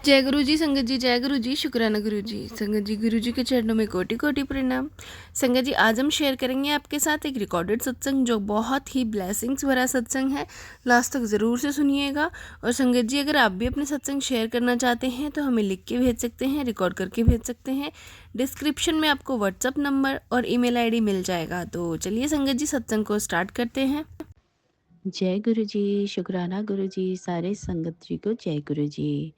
जय गुरु जी संगत जी, जय गुरु जी, शुक्राना गुरु जी। संगत जी, गुरु जी के चरणों में कोटि कोटि प्रणाम। संगत जी, आज हम शेयर करेंगे आपके साथ एक रिकॉर्डेड सत्संग जो बहुत ही ब्लेसिंग्स भरा सत्संग है। लास्ट तक ज़रूर से सुनिएगा। और संगत जी, अगर आप भी अपने सत्संग शेयर करना चाहते हैं तो हमें लिख के भेज सकते हैं, रिकॉर्ड करके भेज सकते हैं। डिस्क्रिप्शन में आपको व्हाट्सअप नंबर और ईमेल आईडी मिल जाएगा। तो चलिए संगत जी, सत्संग को स्टार्ट करते हैं। जय गुरु जी, शुक्राना गुरु जी, सारे संगत जी को जय गुरु जी।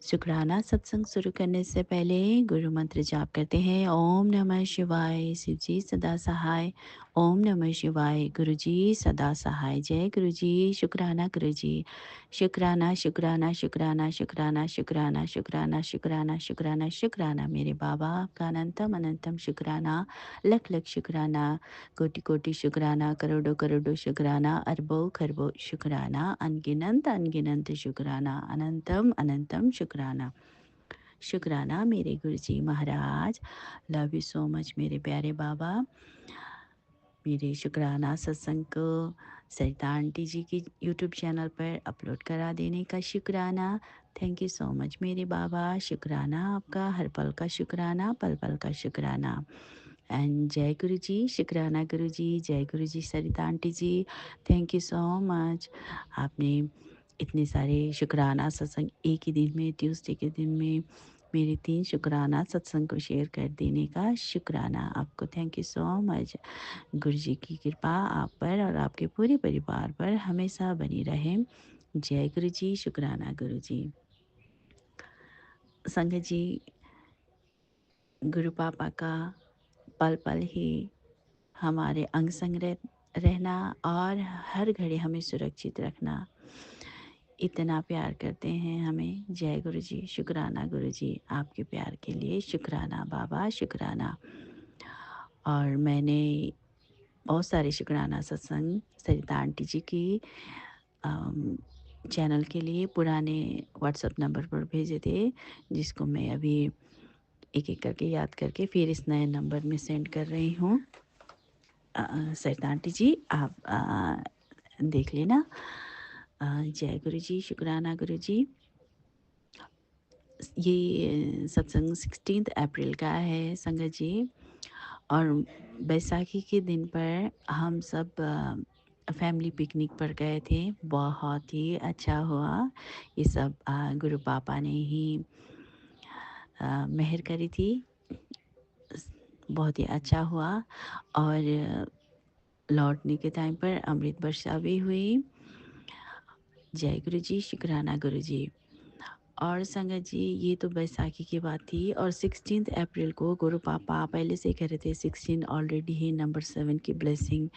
शुक्राना सत्संग शुरू करने से पहले गुरु मंत्र जाप करते हैं। ओम नमः शिवाय, शिव जी सदा सहाय। ओम नमः शिवाय, गुरु जी सदा सहाय। जय गुरु जी, शुक्राना गुरु जी। शुक्राना शुक्राना शुक्राना शुक्राना शुक्राना शुक्राना शुक्राना शुक्राना शुक्राना मेरे बाबा, आपका अनंतम अनंतम शुक्राना। लख लख शुक्राना, कोटि कोटि शुक्राना, करोड़ों करोड़ों शुक्राना, अरबों खरबों शुक्राना, अनगिनत अनगिनत शुक्राना, अनंतम अनंतम शुक्राना। शुक्राना मेरे गुरु जी महाराज। लव यू सो मच मेरे प्यारे बाबा। मेरे शुक्राना सत्संग को सरिता आंटी जी की यूट्यूब चैनल पर अपलोड करा देने का शुक्राना। थैंक यू सो मच मेरे बाबा। शुक्राना आपका, हर पल का शुक्राना, पल पल का शुक्राना। एंड जय गुरु जी, शुक्राना गुरु जी, जय गुरु जी Sarita aunty ji. Thank you so much. आपने इतने सारे शुक्राना सत्संग एक ही दिन में, ट्यूसडे के दिन में मेरे 3 शुक्राना सत्संग को शेयर कर देने का शुक्राना आपको। Thank you so much. गुरु जी की कृपा आप पर और आपके पूरे परिवार पर हमेशा बनी रहे। जय गुरु जी, शुक्राना गुरु जी। संगत जी, गुरु पापा का पल पल ही हमारे अंग संग रहना और हर घड़ी हमें सुरक्षित रखना, इतना प्यार करते हैं हमें। जय गुरु जी, शुक्राना गुरु जी, आपके प्यार के लिए शुक्राना बाबा, शुक्राना। और मैंने बहुत सारे शुक्राना सत्संग सरिता आंटी जी की चैनल के लिए पुराने व्हाट्सएप नंबर पर भेजे थे, जिसको मैं अभी एक एक करके याद करके फिर इस नए नंबर में सेंड कर रही हूँ। सरिता आंटी जी, आप देख लेना। जय गुरु जी, शुक्राना गुरु जी। ये सत्संग 16 अप्रैल का है संगत जी। और बैसाखी के दिन पर हम सब फैमिली पिकनिक पर गए थे। बहुत ही अच्छा हुआ। ये सब गुरु पापा ने ही मेहर करी थी। बहुत ही अच्छा हुआ। और लौटने के टाइम पर अमृत वर्षा भी हुई। जय गुरु जी, शुक्राना गुरु जी। और संगत जी, ये तो बैसाखी की बात थी। और 16 अप्रैल को गुरु पापा पहले से कह रहे थे 16 ऑलरेडी ही, नंबर 7 की ब्लेसिंग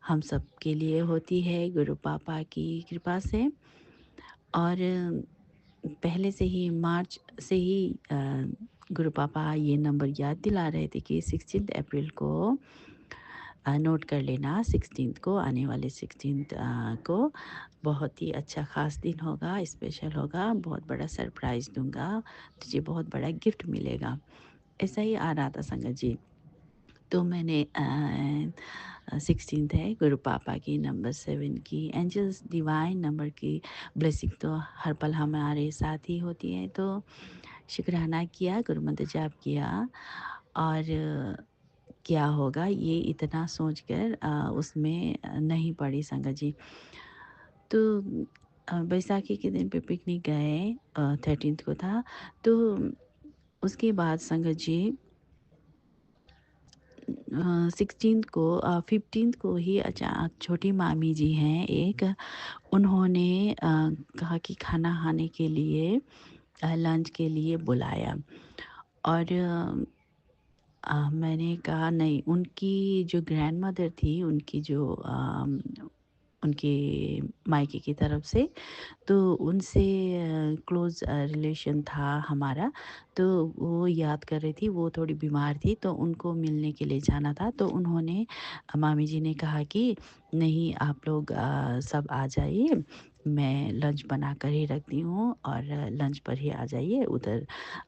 हम सब के लिए होती है गुरु पापा की कृपा से। और पहले से ही मार्च से ही गुरु पापा ये नंबर याद दिला रहे थे कि 16 अप्रैल को नोट कर लेना। 16 को, आने वाले 16 को बहुत ही अच्छा ख़ास दिन होगा, स्पेशल होगा, बहुत बड़ा सरप्राइज़ दूँगा, तुझे बहुत बड़ा गिफ्ट मिलेगा। ऐसा ही आ रहा था संगत जी। तो मैंने 16th है गुरु पापा की, नंबर 7 की, एंजल्स डिवाइन नंबर की ब्लेसिंग तो हर पल हमारे साथ ही होती है। तो शुक्राना किया, गुरु मंत्र जाप किया। और क्या होगा ये इतना सोचकर उसमें नहीं पड़ी संगत जी। तो बैसाखी के दिन पे पिकनिक गए, 13th को था। तो उसके बाद संगत जी 16th को, 15th को ही अचानक छोटी मामी जी हैं एक, उन्होंने कहा कि खाना खाने के लिए, लंच के लिए बुलाया। और मैंने कहा नहीं, उनकी जो ग्रैंड मदर थी, उनकी जो उनके मायके की तरफ से, तो उनसे क्लोज़ रिलेशन था हमारा। तो वो याद कर रही थी, वो थोड़ी बीमार थी तो उनको मिलने के लिए जाना था। तो उन्होंने, मामी जी ने कहा कि नहीं, आप लोग सब आ जाइए, मैं लंच बना कर ही रखती हूँ और लंच पर ही आ जाइए। उधर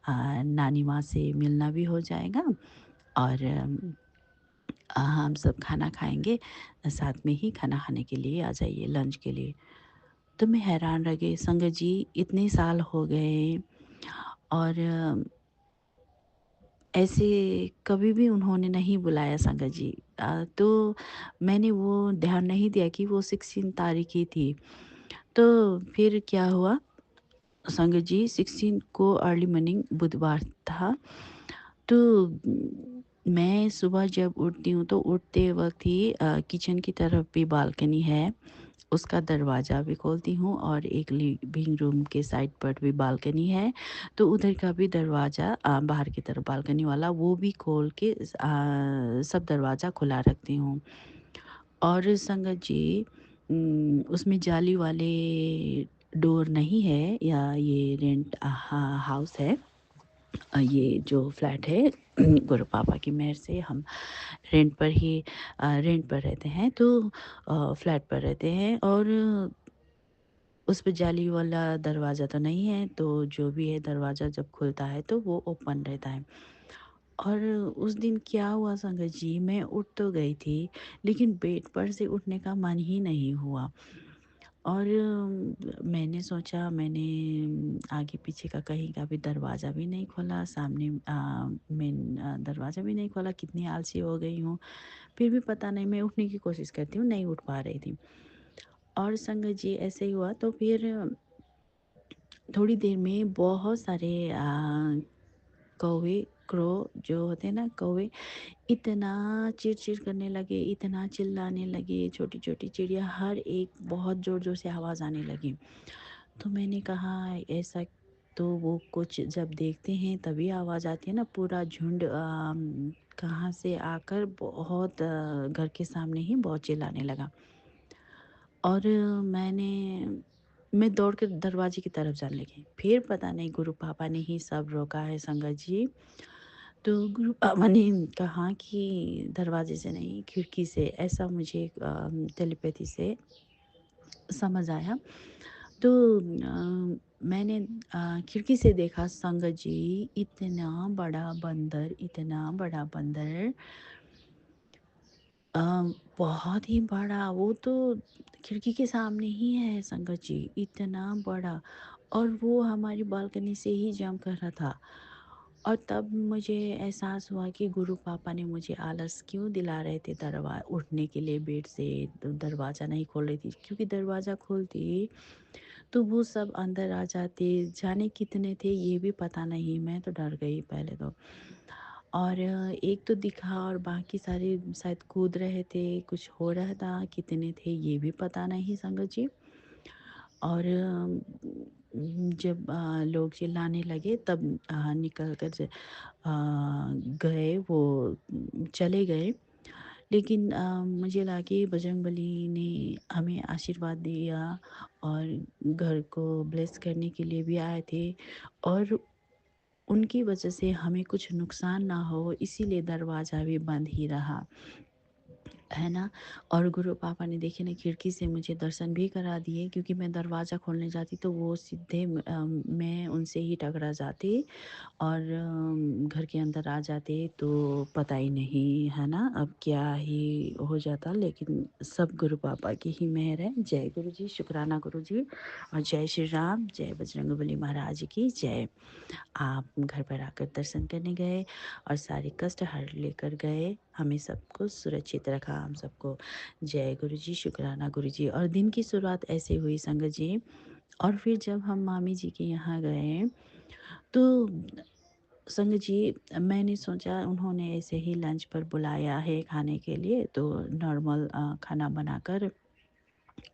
नानी माँ से मिलना भी हो जाएगा और हम सब खाना खाएँगे, साथ में ही खाना खाने के लिए आ जाइए लंच के लिए। तो मैं हैरान रह गई, संगत जी इतने साल हो गए और ऐसे कभी भी उन्होंने नहीं बुलाया संगत जी। तो मैंने वो ध्यान नहीं दिया कि वो 16 तारीख ही थी। तो फिर क्या हुआ, संगत जी 16 को अर्ली मॉर्निंग बुधवार था। तो मैं सुबह जब उठती हूँ तो उठते वक़्त ही किचन की तरफ भी बालकनी है, उसका दरवाज़ा भी खोलती हूँ और एक लिविंग रूम के साइड पर भी बालकनी है, तो उधर का भी दरवाज़ा बाहर की तरफ बालकनी वाला वो भी खोल के सब दरवाज़ा खुला रखती हूँ। और संगत जी उसमें जाली वाले डोर नहीं है, या ये रेंट हाउस है। ये जो फ्लैट है गुरु पापा की मेहर से हम रेंट पर रहते हैं, तो फ्लैट पर रहते हैं और उस पे जाली वाला दरवाज़ा तो नहीं है, तो जो भी है दरवाज़ा जब खुलता है तो वो ओपन रहता है। और उस दिन क्या हुआ संगत जी, मैं उठ तो गई थी, लेकिन बेड पर से उठने का मन ही नहीं हुआ। और मैंने सोचा, मैंने आगे-पीछे का कहीं का भी दरवाज़ा भी नहीं खोला, सामने मेन दरवाज़ा भी नहीं खोला, कितनी आलसी हो गई हूँ। फिर भी पता नहीं, मैं उठने की कोशिश करती हूँ, नहीं उठ पा रही थी। और संगत जी ऐसे ही हुआ, तो फिर थोड़ी देर में बहुत सारे कौवे, क्रो जो होते हैं ना कौवे, इतना चिड़चिड़ करने लगे, इतना चिल्लाने लगे, छोटी-छोटी चिड़िया हर एक बहुत ज़ोर-ज़ोर से आवाज़ आने लगी। तो मैंने कहा ऐसा, तो वो कुछ जब देखते हैं तभी आवाज़ आती है ना, पूरा झुंड कहाँ से आकर बहुत घर के सामने ही बहुत चिल्लाने लगा। और मैं दौड़ कर दरवाजे की तरफ जाने लगी। फिर पता नहीं गुरु पापा ने ही सब रोका है संगत जी। तो गुरु पापा ने कहा कि दरवाजे से नहीं खिड़की से, ऐसा मुझे टेलीपैथी से समझ आया। तो मैंने खिड़की से देखा संगत जी, इतना बड़ा बंदर, अ, बहुत ही बड़ा, वो तो खिड़की के सामने ही है संगत जी, इतना बड़ा। और वो हमारी बालकनी से ही जंप कर रहा था। और तब मुझे एहसास हुआ कि गुरु पापा ने मुझे आलस क्यों दिला रहे थे, उठने के लिए बेड से दरवाज़ा नहीं खोल रही थी, क्योंकि दरवाज़ा खोलती तो वो सब अंदर आ जाते, जाने कितने थे ये भी पता नहीं, मैं तो डर गई पहले तो। और एक तो दिखा और बाकी सारे शायद कूद रहे थे, कुछ हो रहा था, कितने थे ये भी पता नहीं संगत जी। और जब लोग चिल्लाने लगे तब निकल कर गए वो, चले गए। लेकिन मुझे लगा बजरंगबली ने हमें आशीर्वाद दिया और घर को ब्लेस करने के लिए भी आए थे, और उनकी वजह से हमें कुछ नुकसान ना हो, इसीलिए दरवाज़ा भी बंद ही रहा। है ना? और गुरु पापा ने देखिए ना खिड़की से मुझे दर्शन भी करा दिए, क्योंकि मैं दरवाज़ा खोलने जाती तो वो सीधे मैं उनसे ही टकरा जाती और घर के अंदर आ जाते, तो पता ही नहीं, है ना? अब क्या ही हो जाता, लेकिन सब गुरु पापा की ही मेहर है। जय गुरु जी, शुक्राना गुरु जी, और जय श्री राम, जय बजरंगबली महाराज की जय। आप घर पर आकर दर्शन करने गए और सारे कष्ट हर लेकर गए, हमें सबको सुरक्षित रखा, हम सबको। जय गुरु जी, शुक्राना गुरु जी। और दिन की शुरुआत ऐसे हुई संगत जी। और फिर जब हम मामी जी के यहाँ गए, तो संगत जी मैंने सोचा उन्होंने ऐसे ही लंच पर बुलाया है खाने के लिए, तो नॉर्मल खाना बनाकर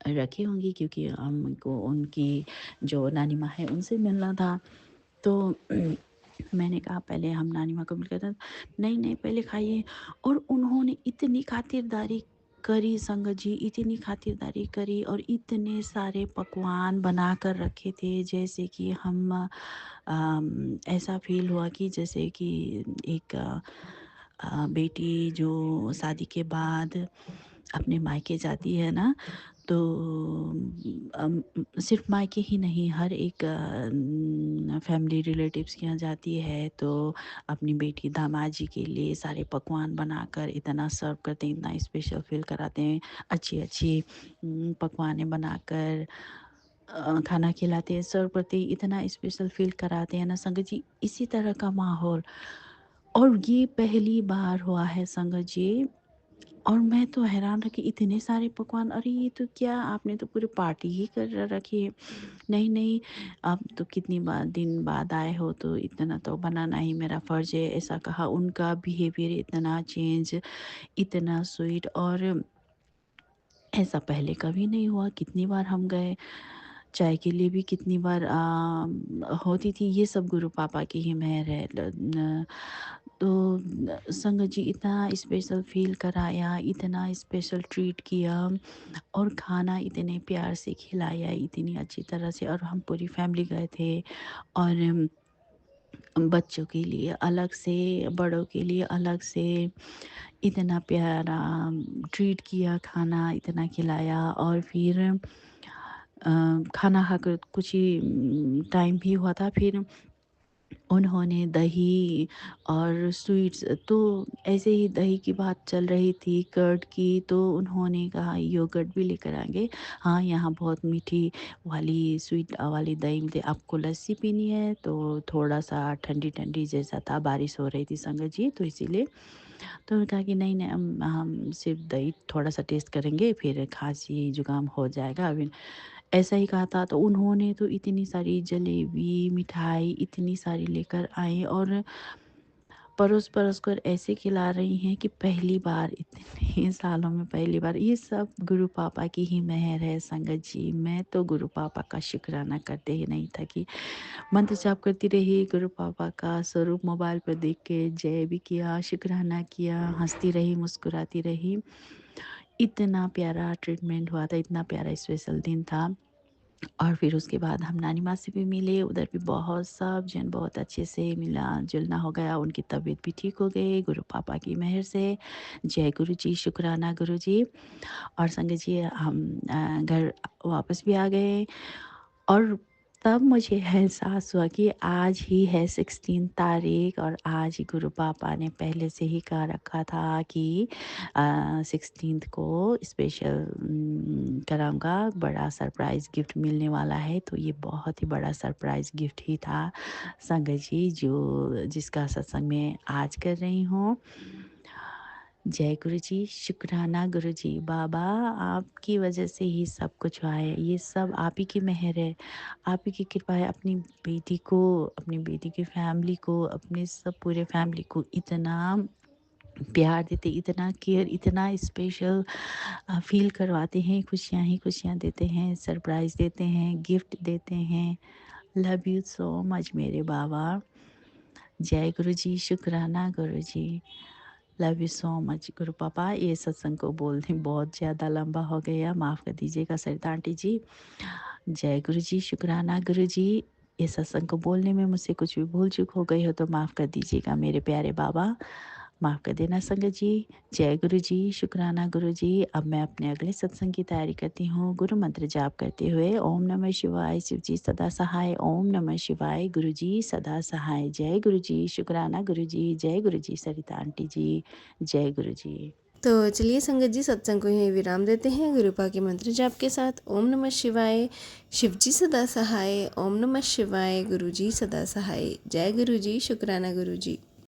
रखी होंगी, क्योंकि हमको उनकी जो नानी माँ है उनसे मिलना था। तो मैंने कहा पहले हम नानी माँ को मिलकर था, नहीं नहीं पहले खाइए। और उन्होंने इतनी खातिरदारी करी संगत जी, इतनी खातिरदारी करी और इतने सारे पकवान बना कर रखे थे, जैसे कि हम ऐसा फील हुआ कि जैसे कि एक बेटी जो शादी के बाद अपने मायके जाती है ना, तो सिर्फ मायके ही नहीं, हर एक फैमिली रिलेटिव्स के यहाँ जाती है, तो अपनी बेटी दामाद जी के लिए सारे पकवान बनाकर इतना सर्व करते हैं, इतना स्पेशल फील कराते हैं, अच्छी अच्छी पकवानें बनाकर। खाना खिलाते हैं, सर्व करते हैं, इतना स्पेशल फ़ील कराते हैं ना संगत जी, इसी तरह का माहौल। और ये पहली बार हुआ है संगत जी। और मैं तो हैरान रह कि इतने सारे पकवान, अरे ये तो क्या आपने तो पूरी पार्टी ही कर रखी है। नहीं, नहीं, आप तो कितनी दिन बाद आए हो तो इतना तो बनाना ही मेरा फ़र्ज़ है, ऐसा कहा। उनका बिहेवियर इतना चेंज, इतना स्वीट, और ऐसा पहले कभी नहीं हुआ। कितनी बार हम गए, चाय के लिए भी कितनी बार होती थी। ये सब गुरु पापा की ही मेहर है। तो संगत जी इतना स्पेशल फ़ील कराया, इतना स्पेशल ट्रीट किया, और खाना इतने प्यार से खिलाया, इतनी अच्छी तरह से। और हम पूरी फैमिली गए थे, और बच्चों के लिए अलग से, बड़ों के लिए अलग से, इतना प्यारा ट्रीट किया, खाना इतना खिलाया। और फिर खाना खाकर कुछ ही टाइम भी हुआ था, फिर उन्होंने दही और स्वीट्स, तो ऐसे ही दही की बात चल रही थी, कर्ड की, तो उन्होंने कहा योगर्ट भी लेकर आएँगे। हाँ, यहाँ बहुत मीठी वाली स्वीट वाली दही मिलती है। आपको लस्सी पीनी है? तो थोड़ा-सा ठंडी-ठंडी जैसा था, बारिश हो रही थी संगत जी, तो इसीलिए। तो उन्होंने कहा कि नहीं-नहीं, हम सिर्फ़ दही थोड़ा-सा टेस्ट करेंगे, फिर खाँसी, जुकाम हो जाएगा। अभी ऐसा ही कहा था, तो उन्होंने तो इतनी सारी जलेबी, मिठाई इतनी सारी लेकर आए, और परोस-परोस कर ऐसे खिला रही हैं कि पहली बार, इतने सालों में पहली बार। ये सब गुरु पापा की ही मेहर है संगत जी। मैं तो गुरु पापा का शुक्राना करते ही नहीं था कि मंत्र जाप करती रही, गुरु पापा का स्वरूप मोबाइल पर देख के जय भी किया, शुक्राना किया, हँसती रही, मुस्कुराती रही। इतना प्यारा ट्रीटमेंट हुआ था, इतना प्यारा स्पेशल दिन था। और फिर उसके बाद हम नानी माँ से भी मिले, उधर भी बहुत सब जन बहुत अच्छे से मिलना-जुलना हो गया, उनकी तबीयत भी ठीक हो गई गुरु पापा की मेहर से। जय गुरु जी, शुक्राना गुरु जी। और संगत जी हम घर वापस भी आ गए, और तब मुझे एहसास हुआ कि आज ही है 16 तारीख, और आज ही गुरु पापा ने पहले से ही कहा रखा था कि 16th को स्पेशल कराऊँगा, बड़ा सरप्राइज़ गिफ्ट मिलने वाला है। तो ये बहुत ही बड़ा सरप्राइज़ गिफ्ट ही था संगत जी, जो जिसका सत्संग मैं आज कर रही हूँ। जय गुरु जी, शुक्राना गुरु जी। बाबा, आपकी वजह से ही सब कुछ हुआ है, ये सब आप ही की मेहर है, आप ही की कृपा है। अपनी बेटी को, अपनी बेटी की फैमिली को, अपने सब पूरे फैमिली को इतना प्यार देते, इतना केयर, इतना स्पेशल फ़ील करवाते हैं, खुशियाँ ही खुशियाँ देते हैं, सरप्राइज़ देते हैं, गिफ्ट देते हैं। लव यू सो मच मेरे बाबा। जय गुरु जी, शुक्राना गुरु जी। लव यू सो मच गुरु पापा। ये सत्संग को बोलने बहुत ज़्यादा लंबा हो गया, माफ़ कर दीजिएगा सरिता आंटी जी। जय गुरु जी, शुक्राना गुरु जी। ये सत्संग को बोलने में मुझसे कुछ भी भूल चूक हो गई हो तो माफ़ कर दीजिएगा मेरे प्यारे बाबा, माफ़ कर देना संगत जी। जय गुरु जी, शुक्राना गुरु जी। अब मैं अपने अगले सत्संग की तैयारी करती हूँ, गुरु मंत्र जाप करते हुए। ओम नमः शिवाय, शिव जी सदा सहाय। ओम नमः शिवाय, गुरु जी सदा सहाय। जय गुरु जी, शुक्राना गुरु जी। जय गुरु जी, सरिता आंटी जी। जय गुरु जी। तो चलिए संगत जी, सत्संग को यहीं विराम देते हैं गुरुपा के मंत्र जाप के साथ। ओम नमः शिवाय, शिव जी सदा सहाय। ओम नमः शिवाय, गुरु जी सदा सहाय। जय गुरु जी, शुक्राना गुरु जी।